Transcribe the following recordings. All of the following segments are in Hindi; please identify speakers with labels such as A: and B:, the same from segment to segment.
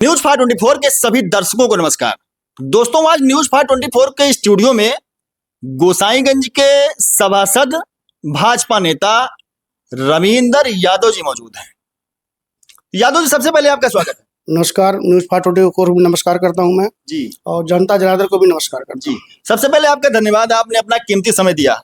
A: न्यूज 524 के सभी दर्शकों को नमस्कार। दोस्तों, आज न्यूज 524 के स्टूडियो में गोसाईगंज के सभासद भाजपा नेता रविंदर यादव जी मौजूद हैं। यादव जी, सबसे पहले आपका स्वागत है।
B: नमस्कार। न्यूज 524 को भी नमस्कार करता हूं मैं
A: जी,
B: और जनता जनार्दन को भी नमस्कार करता हूं।
A: सबसे पहले आपका धन्यवाद, आपने अपना कीमती समय दिया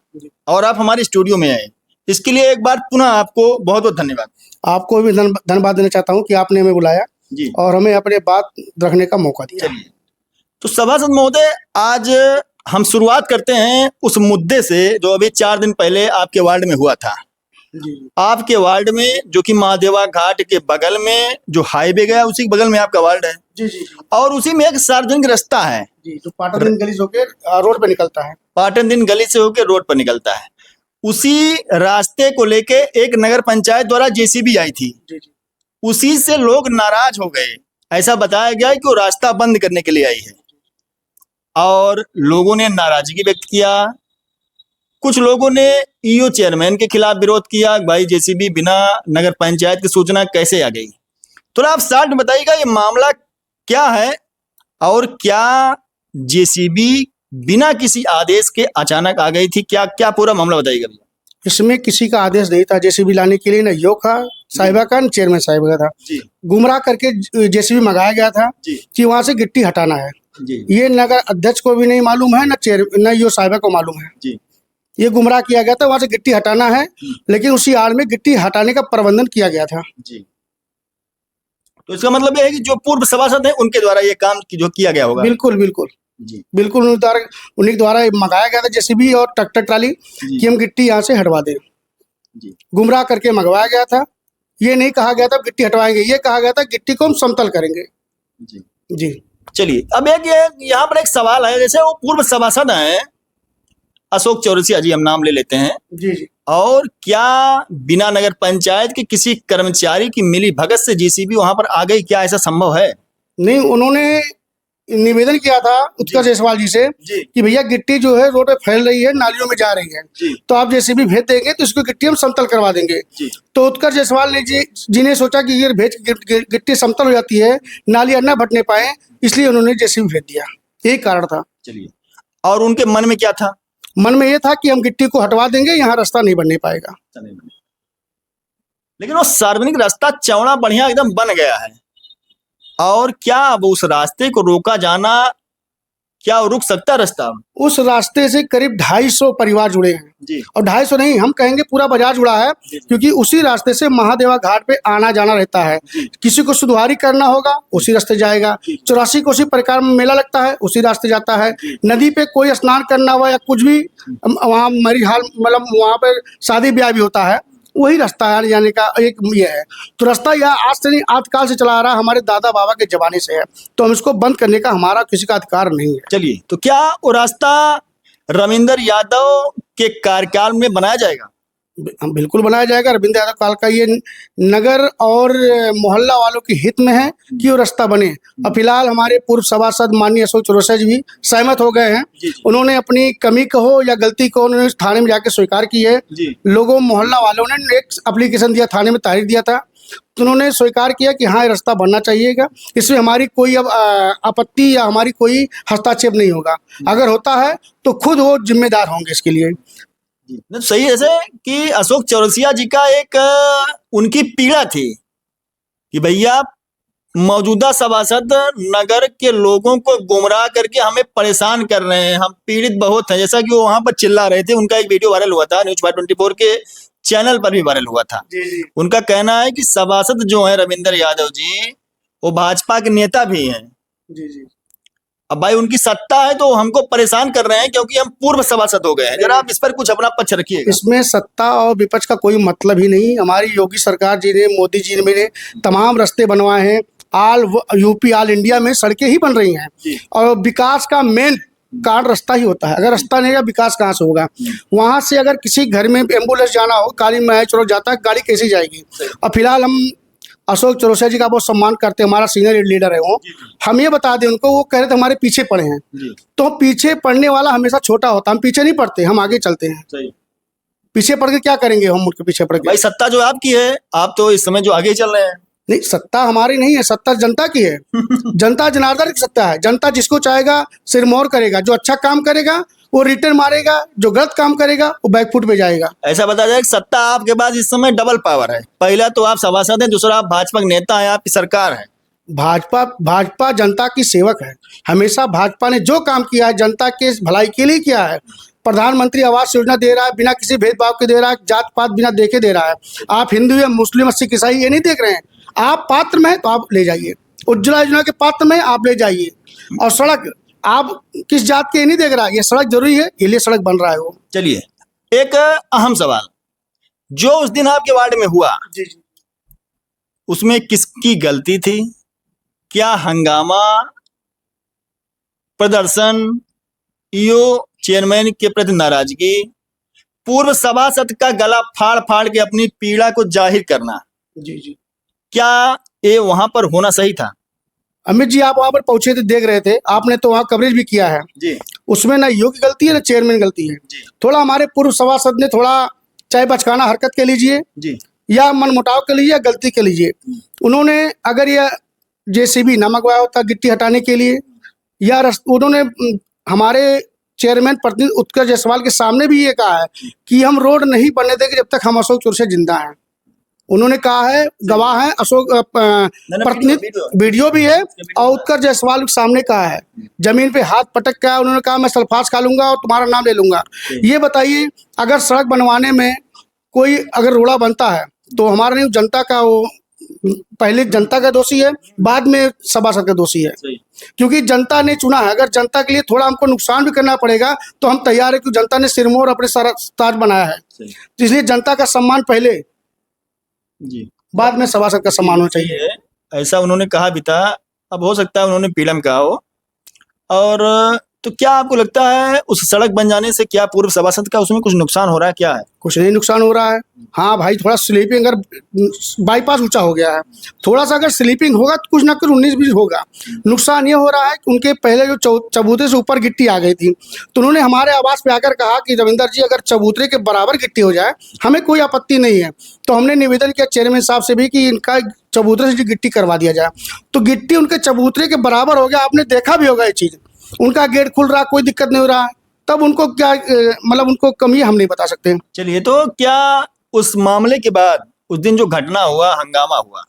A: और आप हमारे स्टूडियो में आए। इसके लिए एक बार पुनः आपको बहुत बहुत धन्यवाद।
B: आपको भी धन्यवाद देना चाहता हूं कि आपने हमें बुलाया
A: जी
B: और हमें अपने बात रखने का मौका दिया।
A: चलिए, तो सभासद महोदय, आज हम शुरुआत करते हैं उस मुद्दे से जो अभी 4 दिन पहले आपके वार्ड में हुआ था।
B: जी।
A: आपके वार्ड में, जो कि महादेवा घाट के बगल में जो हाईवे गया, उसी के बगल में आपका वार्ड है।
B: जी जी।
A: और उसी में एक सार्वजनिक रास्ता है
B: जी, जो पाटन गली से होकर रोड पे निकलता है।
A: पाटन दिन गली से होकर रोड पर निकलता है। उसी रास्ते को लेके एक नगर पंचायत द्वारा जेसीबी आई थी।
B: जी जी।
A: उसी से लोग नाराज हो गए। ऐसा बताया गया है कि वो रास्ता बंद करने के लिए आई है और लोगों ने नाराजगी व्यक्त किया। कुछ लोगों ने ईओ चेयरमैन के खिलाफ विरोध किया, भाई जेसीबी बिना नगर पंचायत की सूचना कैसे आ गई। तो आप साथ में बताइएगा ये मामला क्या है और क्या जेसीबी बिना किसी आदेश के अचानक आ गई थी? क्या पूरा मामला बताइएगा भैया।
B: इसमें किसी का आदेश नहीं था जेसीबी लाने के लिए, न यो का साहिबा का न चेयरमैन साहिब का था। गुमराह करके जेसीबी मंगाया गया था कि वहां से गिट्टी हटाना है। ये नगर अध्यक्ष को भी नहीं मालूम है, न यो साहिबा को मालूम है। ये गुमराह किया गया था, वहां से गिट्टी हटाना है, लेकिन उसी आड़ में गिट्टी हटाने का प्रबंधन किया गया था।
A: तो इसका मतलब ये है कि जो पूर्व सभासद हैं उनके द्वारा ये काम जो किया गया होगा।
B: बिल्कुल बिल्कुल
A: जी,
B: बिल्कुल उन्हीं द्वारा मंगाया गया था जेसीबी और ट्रैक्टर ट्राली कि हम गिट्टी यहाँ से हटवा दें। गुमराह करके मंगवाया गया था। ये नहीं कहा गया था गिट्टी हटवाएंगे, ये कहा गया था गिट्टी को हम समतल करेंगे। जी।
A: चलिए, अब एक यहाँ पर एक सवाल है। जैसे वो पूर्व सभासद हैं अशोक चौरसिया जी, हम नाम ले लेते हैं।
B: जी जी।
A: और क्या बिना नगर पंचायत के किसी कर्मचारी की मिली भगत से जेसीबी वहां पर आ गई? क्या ऐसा संभव है?
B: नहीं, उन्होंने निवेदन किया था उत्कर्ष जायसवाल जी से कि भैया गिट्टी जो है रोड पे फैल रही है, नालियों में जा रही है, तो आप जेसीबी भेज देंगे तो इसको गिट्टी हम समतल करवा देंगे। तो उत्कर्ष जायसवाल ने जी ने सोचा कि ये गिट्टी समतल हो जाती है, नालियां न भटने पाए, इसलिए उन्होंने जेसीबी भेज दिया। यही कारण था।
A: चलिए, और उनके मन में क्या था?
B: मन में ये था कि हम गिट्टी को हटवा देंगे, यहाँ रास्ता नहीं बनने पाएगा।
A: लेकिन वो सार्वजनिक रास्ता चौड़ा बढ़िया एकदम बन गया है। और क्या अब उस रास्ते को रोका जाना, क्या रुक सकता रास्ता?
B: उस रास्ते से करीब 250 परिवार जुड़े हैं और 250 नहीं, हम कहेंगे पूरा बाजार जुड़ा है, क्योंकि उसी रास्ते से महादेवा घाट पे आना जाना रहता है। किसी को सुधवारी करना होगा उसी रास्ते जाएगा, 84 को उसी प्रकार में मेला लगता है उसी रास्ते जाता है। नदी पे कोई स्नान करना हुआ या कुछ भी, वहाँ मरी हाल मतलब वहाँ पे शादी ब्याह भी होता है, वही रास्ता आने जाने का एक ये है। तो रास्ता यह आज से नहीं, आदिकाल से चला आ रहा है, हमारे दादा बाबा के जमाने से है, तो हम इसको बंद करने का हमारा किसी का अधिकार नहीं है।
A: चलिए, तो क्या वो रास्ता रविंदर यादव के कार्यकाल में बनाया जाएगा?
B: बिल्कुल बनाया जाएगा। रविंदर यादव काल का ये नगर और मोहल्ला वालों के हित में है कि वो रास्ता बने। अब फिलहाल हमारे पूर्व सभासद माननीय अशोक चौरसिया जी भी सहमत हो गए हैं। उन्होंने अपनी कमी कहो या गलती को उन्होंने थाने में जाके स्वीकार की है। लोगों मोहल्ला वालों ने एक एप्लीकेशन दिया, थाने में तहरीर दिया था, तो उन्होंने स्वीकार किया कि हाँ ये रास्ता बनना चाहिएगा। इसमें हमारी कोई अब आपत्ति या हमारी कोई हस्तक्षेप नहीं होगा। अगर होता है तो खुद वो जिम्मेदार होंगे इसके लिए।
A: सही है। जैसे कि अशोक चौरसिया जी का एक उनकी पीड़ा थी कि भैया मौजूदा सभासद नगर के लोगों को गुमराह करके हमें परेशान कर रहे हैं, हम पीड़ित बहुत हैं, जैसा कि वो वहां पर चिल्ला रहे थे। उनका एक वीडियो वायरल हुआ था, न्यूज 524 के चैनल पर भी वायरल हुआ था। उनका कहना है कि सभासद जो है रविंदर यादव जी, वो भाजपा के नेता भी हैं। अब भाई उनकी सत्ता है तो हमको परेशान कर रहे हैं क्योंकि हम पूर्व सभासद हो गए हैं। जरा आप इस पर कुछ अपना पक्ष रखिएगा।
B: इसमें सत्ता और विपक्ष का कोई मतलब ही नहीं। हमारी योगी सरकार जी ने, मोदी जी ने तमाम रास्ते बनवाए हैं। यूपी ऑल इंडिया में सड़कें ही बन रही हैं और विकास का मेन कारण रास्ता ही होता है। अगर रास्ता नहीं है, विकास कहाँ से होगा? वहां से अगर किसी घर में एम्बुलेंस जाना हो, काली महल चौक जाता है, गाड़ी कैसे जाएगी? और फिलहाल हम अशोक चौरसिया जी का बहुत सम्मान करते हैं, हमारा सीनियर लीडर है वो। हम ये बता दें उनको, वो कह रहे थे हमारे पीछे पड़े हैं, तो पीछे पड़ने वाला हमेशा छोटा होता है। हम पीछे नहीं पड़ते, हम आगे चलते हैं। पीछे पड़ के क्या करेंगे? हम मुड़ के पीछे पड़ के,
A: भाई सत्ता जो आपकी है, आप तो इस समय जो आगे चल रहे हैं।
B: नहीं, सत्ता हमारी नहीं है, सत्ता जनता की है। जनता जनार्दन की सत्ता है। जनता जिसको चाहेगा सिरमौर करेगा, जो अच्छा काम करेगा वो रिटर्न मारेगा, जो गलत काम करेगा वो बैकफुट पे जाएगा।
A: ऐसा बताया जाए कि सत्ता आपके पास इस समय डबल पावर है, पहला तो आप सभासद हैं, दूसरा आप भाजपा के नेता हैं, आपकी सरकार है।
B: भाजपा जनता की सेवक है। हमेशा भाजपा ने जो काम किया है जनता के भलाई के लिए किया है। प्रधानमंत्री आवास योजना दे रहा है, बिना किसी भेदभाव के दे रहा है, जात पात बिना देखे दे रहा है। आप हिंदू या मुस्लिम, सिख, ईसाई ये नहीं देख रहे हैं। आप पात्र में तो आप ले जाइए, उज्ज्वला योजना के पात्र में आप ले जाइए। और सड़क आप किस जात के नहीं देख रहा, ये सड़क जरूरी है, ये लिए सड़क बन रहा है वो।
A: चलिए, एक अहम सवाल जो उस दिन आपके वार्ड में हुआ,
B: जी जी।
A: उसमें किसकी गलती थी? क्या हंगामा, प्रदर्शन, ईओ चेयरमैन के प्रति नाराजगी, पूर्व सभासद का गला फाड़ फाड़ के अपनी पीड़ा को जाहिर करना,
B: जी जी।
A: क्या ये वहां पर होना सही था?
B: अमित जी, आप वहां पर पहुंचे थे, देख रहे थे, आपने तो वहां कवरेज भी किया है
A: जी
B: उसमें ना ईओ की गलती है ना चेयरमैन गलती है।
A: जी
B: थोड़ा हमारे पूर्व सभासद ने थोड़ा चाहे बचकाना हरकत के लीजिए
A: जी
B: या मनमुटाव के लीजिए या गलती के लीजिए, उन्होंने अगर ये जेसीबी न मंगवाया होता गिट्टी हटाने के लिए, या उन्होंने हमारे चेयरमैन प्रतिनिधि उत्कर्ष जायसवाल के सामने भी ये कहा है कि हम रोड नहीं बनने देंगे जब तक हम अशोक चौरसिया जिंदा हैं। उन्होंने कहा है, गवाह है, अशोक प्रतिनिधि, वीडियो भी है, और उत्कर्ष जायसवाल के सामने कहा है, जमीन पे हाथ पटक के उन्होंने कहा मैं सल्फास खा लूंगा और तुम्हारा नाम ले लूंगा। ये बताइए, अगर सड़क बनवाने में कोई अगर रोड़ा बनता है तो हमारा नहीं, जनता का वो पहले जनता का दोषी है, बाद में सभासद का दोषी है, क्योंकि जनता ने चुना है। अगर जनता के लिए थोड़ा हमको नुकसान भी करना पड़ेगा तो हम तैयार है, क्योंकि जनता ने सिरमौर अपने ताज बनाया है, तो इसलिए जनता का सम्मान पहले
A: जी,
B: बाद में सभासद का सम्मान होना चाहिए।
A: ऐसा उन्होंने कहा भी था। अब हो सकता है उन्होंने पीलम कहा हो। और तो क्या आपको लगता है उस सड़क बन जाने से क्या पूर्व सभासद का उसमें कुछ नुकसान हो रहा है? क्या है?
B: कुछ नहीं नुकसान हो रहा है। हाँ भाई, थोड़ा स्लीपिंग, अगर बाईपास ऊंचा हो गया है, थोड़ा सा अगर स्लीपिंग होगा तो कुछ ना कुछ 19-20 होगा। नुकसान ये हो रहा है कि उनके पहले जो चबूतरे से ऊपर गिट्टी आ गई थी, तो उन्होंने हमारे आवास पे आकर कहा कि रविंदर जी, अगर चबूतरे के बराबर गिट्टी हो जाए हमें कोई आपत्ति नहीं है। तो हमने निवेदन किया चेयरमैन साहब से भी कि इनका चबूतरे से गिट्टी करवा दिया जाए, तो गिट्टी उनके चबूतरे के बराबर हो गया। आपने देखा भी होगा ये चीज़, उनका गेट खुल रहा, कोई दिक्कत नहीं हो रहा है। तब उनको क्या मतलब उनको कमी हम नहीं बता सकते।
A: चलिए, तो क्या उस मामले के बाद, उस दिन जो घटना हुआ, हंगामा हुआ,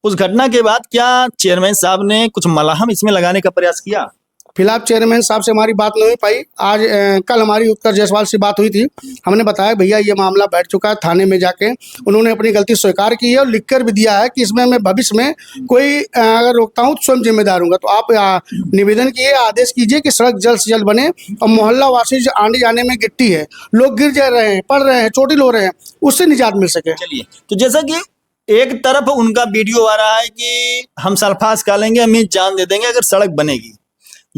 A: उस घटना के बाद क्या चेयरमैन साहब ने कुछ मलहम इसमें लगाने का प्रयास किया?
B: फिलहाल चेयरमैन साहब से हमारी बात नहीं हो पाई। आज कल हमारी उत्कर्ष जायसवाल से बात हुई थी। हमने बताया भैया ये मामला बैठ चुका है थाने में, जाके उन्होंने अपनी गलती स्वीकार की है और लिखकर भी दिया है कि इसमें मैं भविष्य में कोई अगर रोकता हूँ तो स्वयं जिम्मेदार हूँगा। तो आप निवेदन किए, आदेश कीजिए कि सड़क जल्द से जल्द बने, और मोहल्ला वासी जो आने जाने में गिट्टी है, लोग गिर जा रहे हैं, पड़ रहे हैं, चोटिल हो रहे हैं, उससे निजात मिल सके।
A: चलिए, तो जैसा कि एक तरफ उनका वीडियो आ रहा है कि हम सल्फास खा लेंगे, हम जान दे देंगे अगर सड़क बनेगी,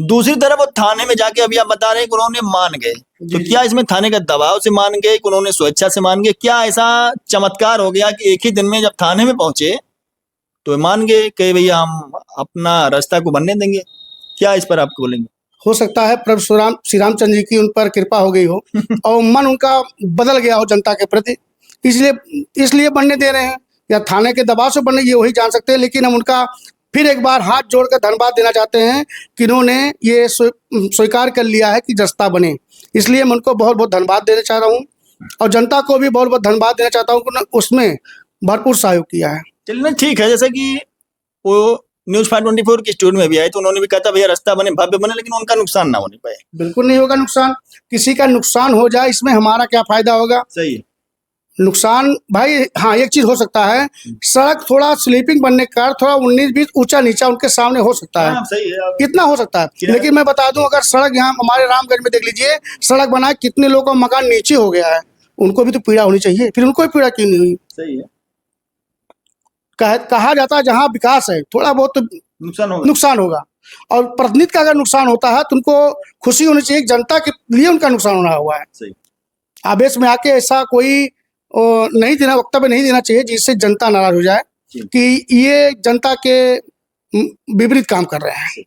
A: दूसरी तरफ वो थाने में जाके अभी आप बता रहे हैं कि उन्होंने मान गए, तो क्या इसमें थाने का दबाव से मान गए कि उन्होंने स्वेच्छा से मान गए? क्या ऐसा चमत्कार हो गया कि एक ही दिन में जब थाने में पहुंचे तो मान गए कि भैया हम अपना रास्ता को बनने देंगे? क्या इस पर आपको बोलेंगे?
B: हो सकता है प्रभु श्री रामचंद्र जी की उन पर कृपा हो गई हो और मन उनका बदल गया हो जनता के प्रति, इसलिए बनने दे रहे हैं, या थाने के दबाव से बनने, ये वही जान सकते हैं। लेकिन हम उनका फिर एक बार हाथ जोड़कर धन्यवाद देना चाहते हैं कि इन्होंने ये स्वीकार कर लिया है कि रास्ता बने, इसलिए मैं उनको बहुत बहुत धन्यवाद देना चाह रहा हूँ, और जनता को भी बहुत बहुत धन्यवाद देना चाहता हूँ कि उसमें भरपूर सहयोग किया है।
A: चलिए, ठीक है। जैसे कि वो न्यूज 524 की स्टूडियो में भी आए तो उन्होंने भी कहा था भैया रास्ता बने, भव्य बने, लेकिन उनका नुकसान ना होने पाए।
B: बिल्कुल नहीं होगा नुकसान, किसी का नुकसान हो जाए इसमें हमारा क्या फायदा होगा?
A: सही है।
B: नुकसान भाई, हाँ एक चीज हो सकता है, सड़क थोड़ा स्लीपिंग बनने का थोड़ा 19-20 ऊंचा नीचा उनके सामने हो सकता है,
A: सही है,
B: कितना हो सकता है। लेकिन मैं बता दूं, अगर सड़क यहाँ हमारे रामगंज में देख लीजिए, सड़क बनाए कितने लोगों का मकान नीचे हो गया है, उनको भी तो पीड़ा होनी चाहिए, फिर उनको भी पीड़ा क्यों नहीं हुई?
A: सही है।
B: कहा जाता है जहाँ विकास है थोड़ा बहुत तो नुकसान होगा, और प्रतिनिधि का अगर नुकसान होता है तो उनको खुशी होनी चाहिए, जनता के लिए उनका नुकसान होना हुआ है।
A: सही।
B: आवेश में आके ऐसा कोई नहीं देना, वक्तव्य नहीं देना चाहिए जिससे जनता नाराज हो जाए कि ये जनता के विपरीत काम कर रहे हैं।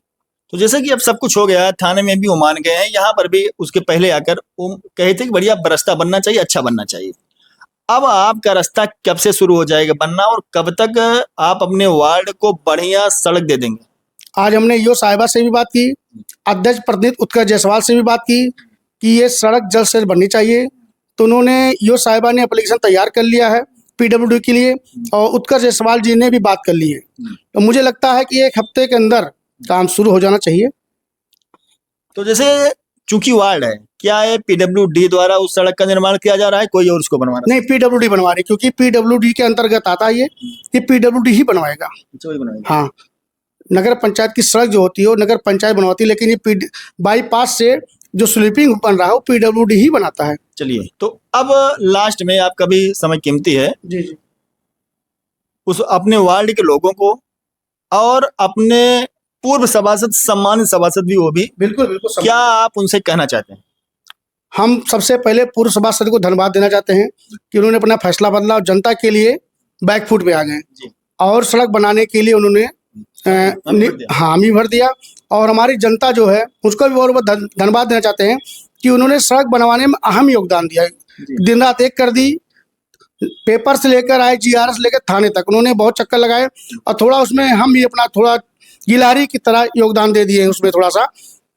A: तो जैसे कि अब सब कुछ हो गया, थाने में भी वो मान गए हैं, यहाँ पर भी उसके पहले आकर वो कहे थे कि बढ़िया रास्ता बनना चाहिए, अच्छा बनना चाहिए। अब आपका रास्ता कब से शुरू हो जाएगा बनना और कब तक आप अपने वार्ड को बढ़िया सड़क दे देंगे?
B: आज हमने ईओ साहिबा से भी बात की, अध्यक्ष प्रतिनिधि उत्कर्ष जायसवाल से भी बात की कि ये सड़क जल्द से जल्द बननी चाहिए। तो उन्होंने ईओ साहिबा ने एप्लीकेशन तैयार कर लिया है पीडब्ल्यूडी के लिए और उत्कर्ष जायसवाल जी ने भी बात कर ली है। तो मुझे लगता है कि 1 हफ्ते के अंदर काम शुरू हो जाना चाहिए।
A: तो जैसे चूंकि वार्ड है, क्या है पीडब्ल्यूडी द्वारा उस सड़क का निर्माण किया जा रहा है, कोई और उसको बनवा रहा
B: नहीं, पीडब्ल्यूडी बनवा रही, क्योंकि पीडब्ल्यूडी के अंतर्गत आता है ये पीडब्ल्यूडी ही बनवाएगा।
A: है?
B: हाँ, नगर पंचायत की सड़क जो होती है वो नगर पंचायत बनवाती है, लेकिन ये बाईपास से जो स्लीपिंग बन रहा है वो पीडब्ल्यूडी ही बनाता है।
A: चलिए, तो अब लास्ट में आपका भी समय कीमती है,
B: जी जी।
A: उस अपने वार्ड के लोगों को और अपने पूर्व सभासद, सम्मानित सभासद भी वो भी,
B: बिल्कुल बिल्कुल।
A: क्या आप उनसे कहना चाहते हैं?
B: हम सबसे पहले पूर्व सभासद को धन्यवाद देना चाहते हैं कि उन्होंने अपना फैसला बदला और जनता के लिए बैकफुट पे आ गए और सड़क बनाने के लिए उन्होंने हामी भर दिया। और हमारी जनता जो है उसको भी बहुत बहुत धन्यवाद देना चाहते हैं कि उन्होंने सड़क बनवाने में अहम योगदान दिया। दिन रात एक कर दी, पेपर से लेकर आए, GRS लेकर थाने तक उन्होंने बहुत चक्कर लगाए और थोड़ा उसमें हम भी अपना थोड़ा गिलारी की तरह योगदान दे दिए उसमें थोड़ा सा।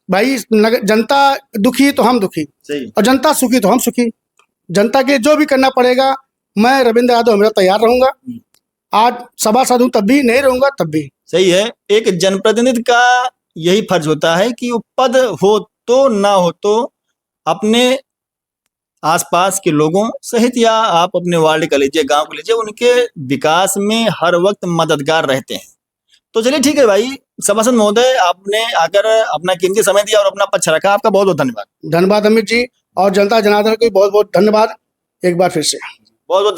B: भाई जनता दुखी तो हम दुखी और जनता सुखी तो हम सुखी। जनता के जो भी करना पड़ेगा मैं रविंद्र यादव हमेशा तैयार रहूंगा। आज सभासद हूं तब भी, नहीं रहूंगा तब भी।
A: सही है, एक जनप्रतिनिधि का यही फर्ज होता है कि वो पद हो तो ना हो तो अपने आसपास के लोगों सहित या आप अपने वार्ड का लीजिए, गांव को लीजिए, उनके विकास में हर वक्त मददगार रहते हैं। तो चलिए ठीक है भाई सभासद महोदय, आपने आकर अपना कीमती समय दिया और अपना पक्ष रखा, आपका बहुत बहुत धन्यवाद।
B: धन्यवाद अमित जी, और जनता जनार्दन को बहुत बहुत धन्यवाद एक बार फिर से।
A: बहुत बहुत